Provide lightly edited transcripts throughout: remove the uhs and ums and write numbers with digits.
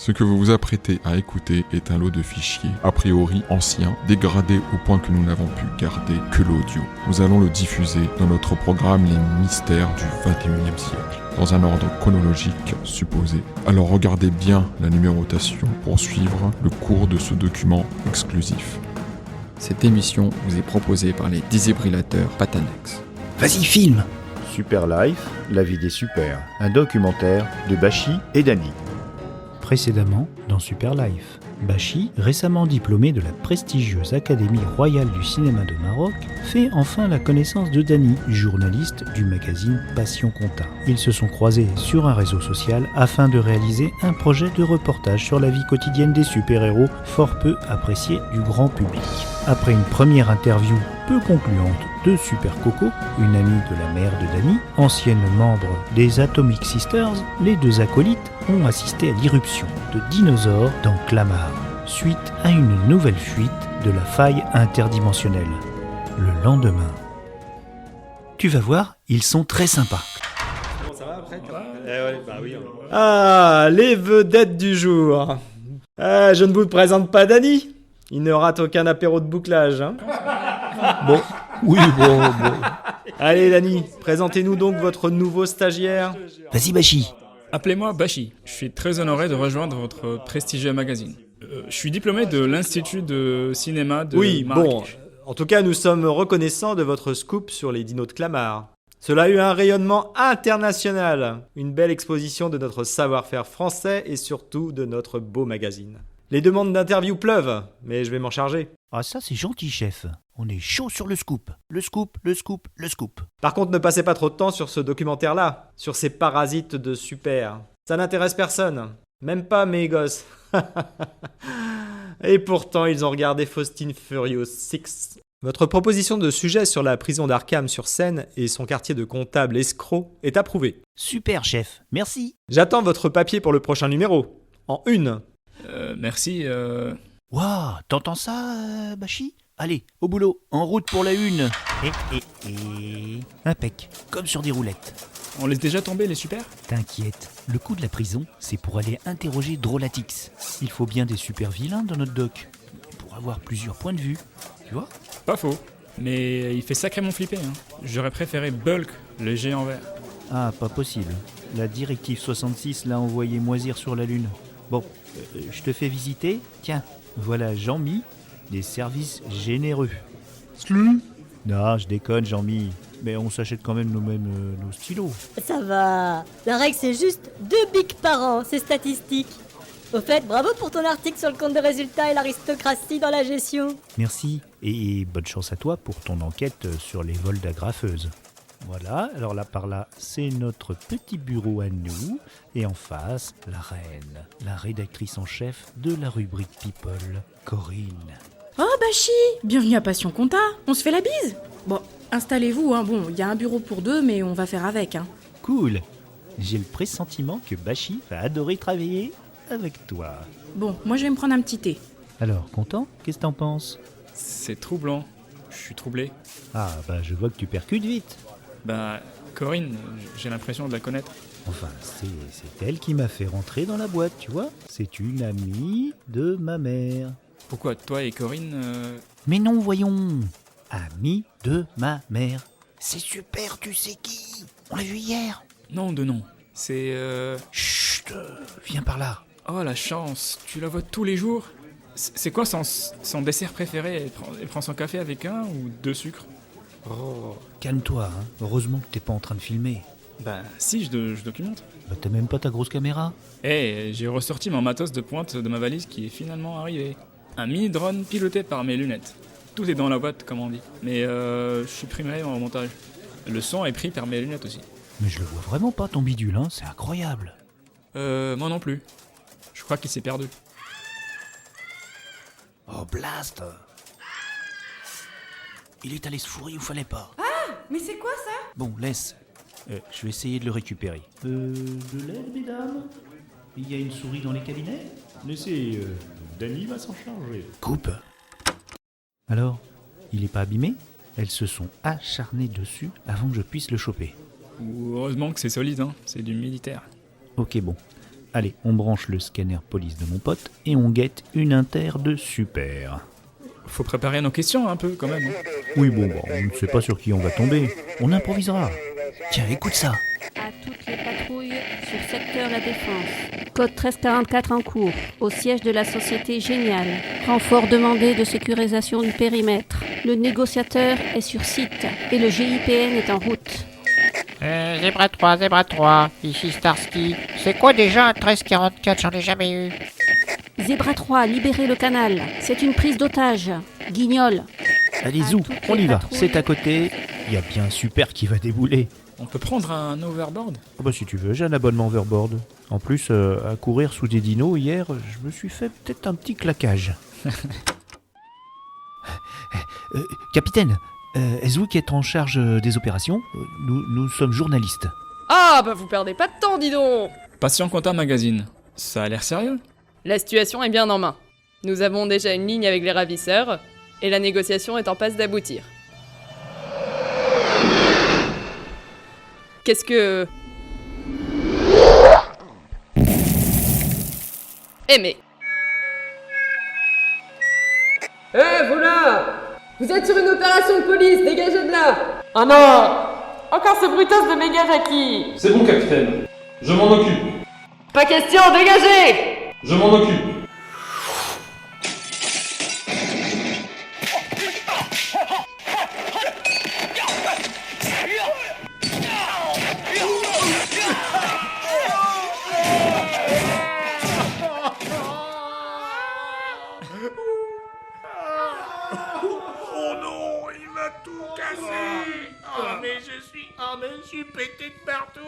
Ce que vous vous apprêtez à écouter est un lot de fichiers, a priori anciens, dégradés au point que nous n'avons pu garder que l'audio. Nous allons le diffuser dans notre programme Les Mystères du XXIe siècle, dans un ordre chronologique supposé. Alors regardez bien la numérotation pour suivre le cours de ce document exclusif. Cette émission vous est proposée par les défibrillateurs Patanex. Vas-y, filme! Super Life, la vie des super, un documentaire de Bachi et Dany. Précédemment, dans Super Life, Bachi, récemment diplômé de la prestigieuse Académie royale du cinéma de Maroc, fait enfin la connaissance de Dany, journaliste du magazine Passion Compta. Ils se sont croisés sur un réseau social afin de réaliser un projet de reportage sur la vie quotidienne des super-héros, fort peu apprécié du grand public. Après une première interview peu concluante de Super Coco, une amie de la mère de Dany, ancienne membre des Atomic Sisters, les deux acolytes ont assisté à l'irruption de dinosaures dans Clamart, suite à une nouvelle fuite de la faille interdimensionnelle. Le lendemain. Tu vas voir, ils sont très sympas. Ah, les vedettes du jour. Je ne vous présente pas Dany. Il ne rate aucun apéro de bouclage. Hein. Bon. Allez Dany, présentez-nous donc votre nouveau stagiaire. Vas-y, Bachi. Appelez-moi Bachi. Je suis très honoré de rejoindre votre prestigieux magazine. Je suis diplômé de l'Institut de cinéma de Oui, Marrakech. bon, en tout cas nous sommes reconnaissants de votre scoop sur les dinos de Clamart. Cela a eu un rayonnement international, une belle exposition de notre savoir-faire français et surtout de notre beau magazine. Les demandes d'interview pleuvent, mais je vais m'en charger. Ah ça c'est gentil, chef. On est chaud sur le scoop. Le scoop, le scoop, le scoop. Par contre, ne passez pas trop de temps sur ce documentaire-là, sur ces parasites de super. Ça n'intéresse personne, même pas mes gosses. Et pourtant, ils ont regardé Fast and Furious 6. Votre proposition de sujet sur la prison d'Arkham sur Seine et son quartier de comptables escrocs est approuvée. Super, chef. Merci. J'attends votre papier pour le prochain numéro. En une. Merci. Waouh, t'entends ça, Bachi? Allez, au boulot, en route pour la une. Impec, comme sur des roulettes. On laisse déjà tomber les super? T'inquiète, le coup de la prison, c'est pour aller interroger Drolatix. Il faut bien des super vilains dans notre doc, pour avoir plusieurs points de vue, tu vois? Pas faux. Mais il fait sacrément flipper. Hein. J'aurais préféré Bulk, le géant vert. Ah, pas possible. La directive 66 l'a envoyé moisir sur la Lune. Bon, je te fais visiter. Tiens, voilà Jean-Mi, des services généreux. Non, je déconne, Jean-Mi. Mais on s'achète quand même nos stylos. Ça va. La règle, c'est juste 2 bics par an, c'est statistique. Au fait, bravo pour ton article sur le compte de résultats et l'aristocratie dans la gestion. Merci, et bonne chance à toi pour ton enquête sur les vols d'agrafeuses. Voilà, alors là par là, c'est notre petit bureau à nous, et en face, la reine, la rédactrice en chef de la rubrique People, Corinne. Oh Bachi, bienvenue à Passion Compta, on se fait la bise. Bon, installez-vous, hein. Bon, il y a un bureau pour deux, mais on va faire avec, hein. Cool. J'ai le pressentiment que Bachi va adorer travailler avec toi. Bon, moi je vais me prendre un petit thé. Alors, content? Qu'est-ce que t'en penses? C'est troublant. Je suis troublé. Ah, bah je vois que tu percutes vite. Bah, Corinne, j'ai l'impression de la connaître. Enfin, c'est elle qui m'a fait rentrer dans la boîte, tu vois. C'est une amie de ma mère. Pourquoi toi et Corinne Mais non, voyons. Amie de ma mère. C'est super, tu sais qui? On l'a vu hier. Non, de non. C'est Chut, viens par là. Oh la chance, tu la vois tous les jours? C'est quoi son dessert préféré? Elle prend son café avec un ou deux sucres? Oh, calme-toi, hein. Heureusement que t'es pas en train de filmer. Bah si, je documente. Bah t'as même pas ta grosse caméra. J'ai ressorti mon matos de pointe de ma valise qui est finalement arrivé. Un mini-drone piloté par mes lunettes. Tout est dans la boîte, comme on dit. Mais je suis primé en montage. Le son est pris par mes lunettes aussi. Mais je le vois vraiment pas ton bidule, hein. C'est incroyable. Moi non plus. Je crois qu'il s'est perdu. Oh blast! Il est allé se fourrer où fallait pas. Ah, mais c'est quoi ça? Bon, laisse. Je vais essayer de le récupérer. De l'aide, mesdames? Il y a une souris dans les cabinets? Laissez, Dany va s'en charger. Coupe. Alors, il est pas abîmé? Elles se sont acharnées dessus avant que je puisse le choper. Heureusement que c'est solide, hein. C'est du militaire. Ok, bon. Allez, on branche le scanner police de mon pote et on guette une inter de super. Faut préparer nos questions un peu quand même. Hein. Oui, bon, on ne sait pas sur qui on va tomber. On improvisera. Tiens, écoute ça. À toutes les patrouilles sur secteur La Défense. Code 1344 en cours, au siège de la société Génial. Renfort demandé de sécurisation du périmètre. Le négociateur est sur site et le GIPN est en route. Zebra 3, ici Starsky. C'est quoi déjà un 1344? J'en ai jamais eu. Zebra 3, libérez le canal. C'est une prise d'otage. Guignol. Allez, zou, on y va. C'est à côté. Il y a bien un super qui va débouler. On peut prendre un overboard? Oh bah si tu veux, j'ai un abonnement overboard. En plus, à courir sous des dinos, hier, je me suis fait peut-être un petit claquage. Capitaine, est-ce vous qui êtes en charge des opérations? Nous sommes journalistes. Ah, bah vous perdez pas de temps, dis donc! Patient Compta Magazine. Ça a l'air sérieux? La situation est bien en main. Nous avons déjà une ligne avec les ravisseurs, et la négociation est en passe d'aboutir. Qu'est-ce que... Aimé. Vous là! Vous êtes sur une opération de police, dégagez de là! Oh non! Encore ce brutos de méga Jackie! C'est bon, capitaine. Je m'en occupe. Pas question, dégagez! Je m'en occupe. Oh non, il m'a tout cassé. Je suis pété de partout.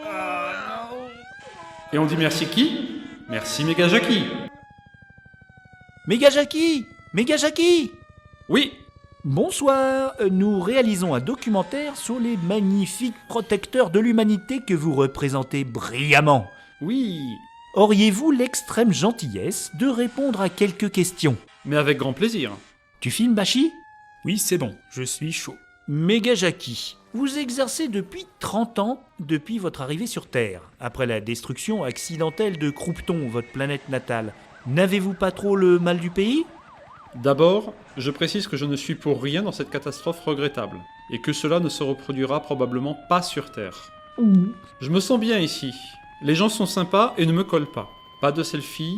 Et on dit merci qui? Merci Méga Jackie. Méga Jackie! Oui. Bonsoir, nous réalisons un documentaire sur les magnifiques protecteurs de l'humanité que vous représentez brillamment. Oui. Auriez-vous l'extrême gentillesse de répondre à quelques questions? Mais avec grand plaisir. Tu filmes, Bashi? Oui, c'est bon, je suis chaud. Méga Jackie, vous exercez depuis 30 ans depuis votre arrivée sur Terre, après la destruction accidentelle de Croupton, votre planète natale. N'avez-vous pas trop le mal du pays? D'abord, je précise que je ne suis pour rien dans cette catastrophe regrettable, et que cela ne se reproduira probablement pas sur Terre. Je me sens bien ici. Les gens sont sympas et ne me collent pas. Pas de selfie,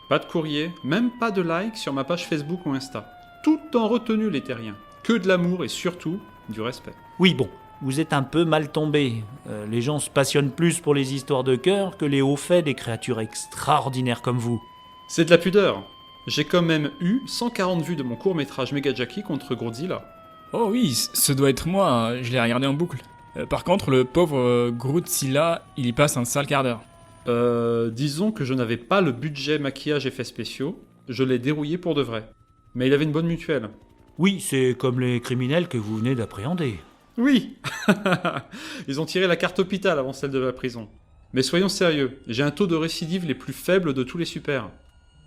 pas de courrier, même pas de like sur ma page Facebook ou Insta. Tout en retenue les terriens. Que de l'amour et surtout du respect. Oui, bon, vous êtes un peu mal tombé. Les gens se passionnent plus pour les histoires de cœur que les hauts faits des créatures extraordinaires comme vous. C'est de la pudeur. J'ai quand même eu 140 vues de mon court-métrage Méga Jackie contre Godzilla. Oh oui, ce doit être moi, je l'ai regardé en boucle. Par contre, le pauvre Godzilla, il y passe un sale quart d'heure. Disons que je n'avais pas le budget maquillage effets spéciaux, je l'ai dérouillé pour de vrai. Mais il avait une bonne mutuelle. Oui, c'est comme les criminels que vous venez d'appréhender. Oui. Ils ont tiré la carte hôpital avant celle de la prison. Mais soyons sérieux, j'ai un taux de récidive les plus faibles de tous les supers.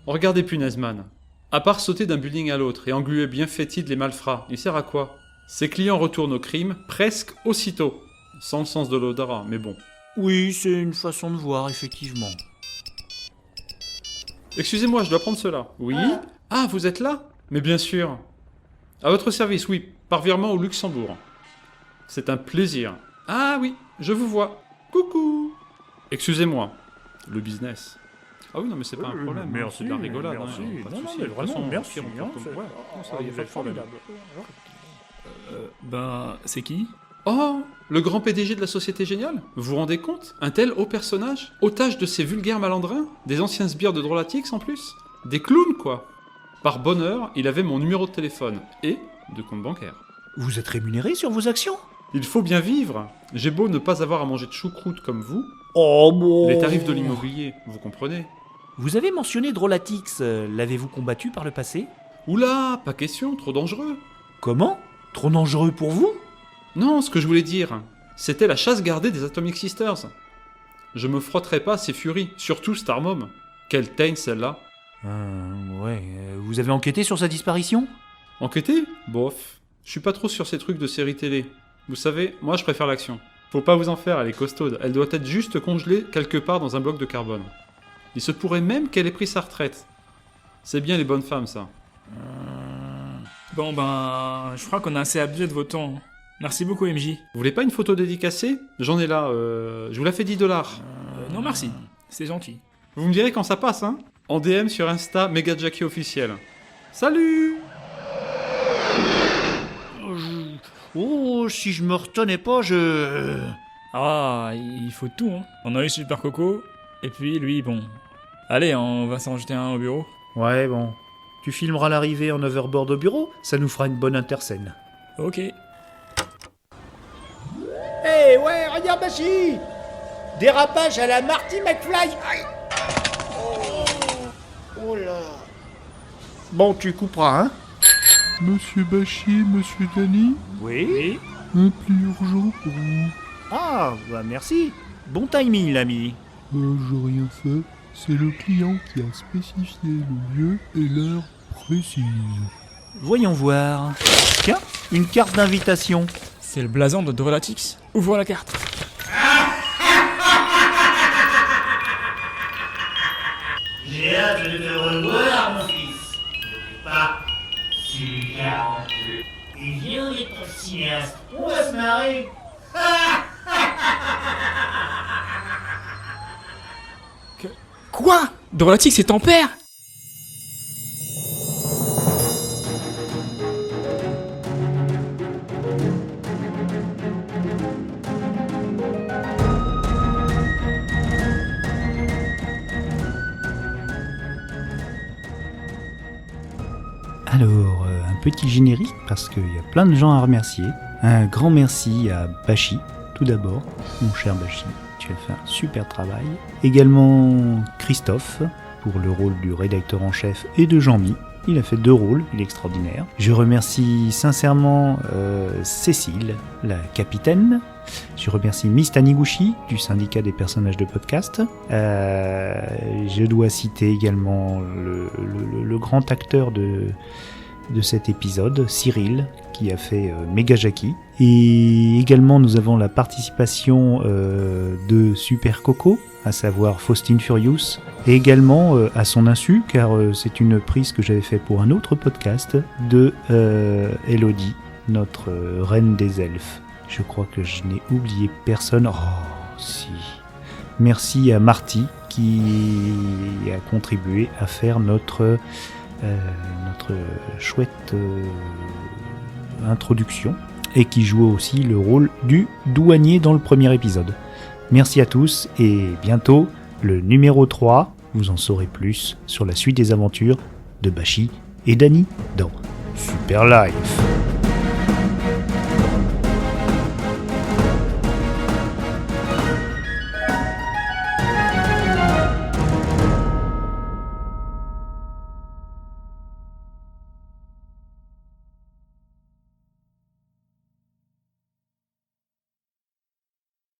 Regardez punaise man. À part sauter d'un building à l'autre et engluer bien fétide les malfrats, il sert à quoi? Ses clients retournent au crime presque aussitôt. Sans le sens de l'odorat, mais bon. Oui, c'est une façon de voir, effectivement. Excusez-moi, je dois prendre cela. Oui? Ah, vous êtes là? Mais bien sûr. À votre service, oui, par virement au Luxembourg. C'est un plaisir. Ah oui, je vous vois. Coucou. Excusez-moi, le business. Ah oui, non, mais c'est pas un problème. Merci, c'est de la rigolade. merci. Pas de Non, souci. mais De toute vraiment, façon, merci, on peut- hein, on peut- c'est- ouais, Ah, ça, y a pas de problème. Ben, c'est qui? Oh, le grand PDG de la Société Géniale? Vous vous rendez compte? Un tel haut personnage? Otage de ces vulgaires malandrins? Des anciens sbires de Drolatix en plus? Des clowns, quoi. Par bonheur, il avait mon numéro de téléphone et de compte bancaire. Vous êtes rémunéré sur vos actions? Il faut bien vivre. J'ai beau ne pas avoir à manger de choucroute comme vous. Oh bon. Les tarifs de l'immobilier, vous comprenez? Vous avez mentionné Drolatix, l'avez-vous combattu par le passé? Oula, pas question, trop dangereux. Comment? Trop dangereux pour vous? Non, ce que je voulais dire, c'était la chasse gardée des Atomic Sisters. Je me frotterai pas à ces furies, surtout Starmom. Quelle teigne celle-là. Ouais, vous avez enquêté sur sa disparition? Enquêter? Bof. Je suis pas trop sur ces trucs de séries télé. Vous savez, moi je préfère l'action. Faut pas vous en faire, elle est costaude. Elle doit être juste congelée quelque part dans un bloc de carbone. Il se pourrait même qu'elle ait pris sa retraite. C'est bien les bonnes femmes, ça. Bon ben, je crois qu'on a assez abusé de votre temps. Merci beaucoup MJ. Vous voulez pas une photo dédicacée? J'en ai là, je vous la fais $10. Non merci, c'est gentil. Vous me direz quand ça passe, hein? En DM sur Insta, Megajackie officiel. Salut! Oh, si je me retenais pas, je... Ah, il faut tout, hein. On a eu Super Coco, et puis lui, bon... Allez, on va s'en jeter un au bureau. Ouais, bon. Tu filmeras l'arrivée en hoverboard au bureau, ça nous fera une bonne interscène. Ok. Hey, ouais, regarde Bashi! Dérapage à la Marty McFly! Aïe. Oh là! Bon, tu couperas, hein? Monsieur Bachi, monsieur Dany, Oui? un pli urgent pour vous. Ah, bah merci. Bon timing, l'ami. J'ai rien fait. C'est le client qui a spécifié le lieu et l'heure précise. Voyons voir. Tiens, une carte d'invitation. C'est le blason de Drolatix. Ouvre la carte. J'ai hâte de te revoir, mon fils. N'oublie pas, c'est 42. Et viens, les pauvres cinéastes, on va se marrer. Quoi? Drolatix est ton père? Alors, un petit générique parce qu'il y a plein de gens à remercier. Un grand merci à Bachi, tout d'abord, mon cher Bachi, tu as fait un super travail. Également Christophe, pour le rôle du rédacteur en chef, et de Jean-Mi. Il a fait 2 rôles, il est extraordinaire. Je remercie sincèrement Cécile, la capitaine. Je remercie Miss Taniguchi, du syndicat des personnages de podcast. Je dois citer également le grand acteur de cet épisode, Cyril, qui a fait Megajackie. Et également nous avons la participation de Super Coco, à savoir Faustine Furious, et également à son insu, car c'est une prise que j'avais fait pour un autre podcast, de Elodie, notre reine des elfes. Je crois que je n'ai oublié personne. Oh, si. Merci à Marty qui a contribué à faire notre chouette introduction et qui joue aussi le rôle du douanier dans le premier épisode. Merci à tous et bientôt le numéro 3, vous en saurez plus sur la suite des aventures de Bachi et Dany dans Super Life.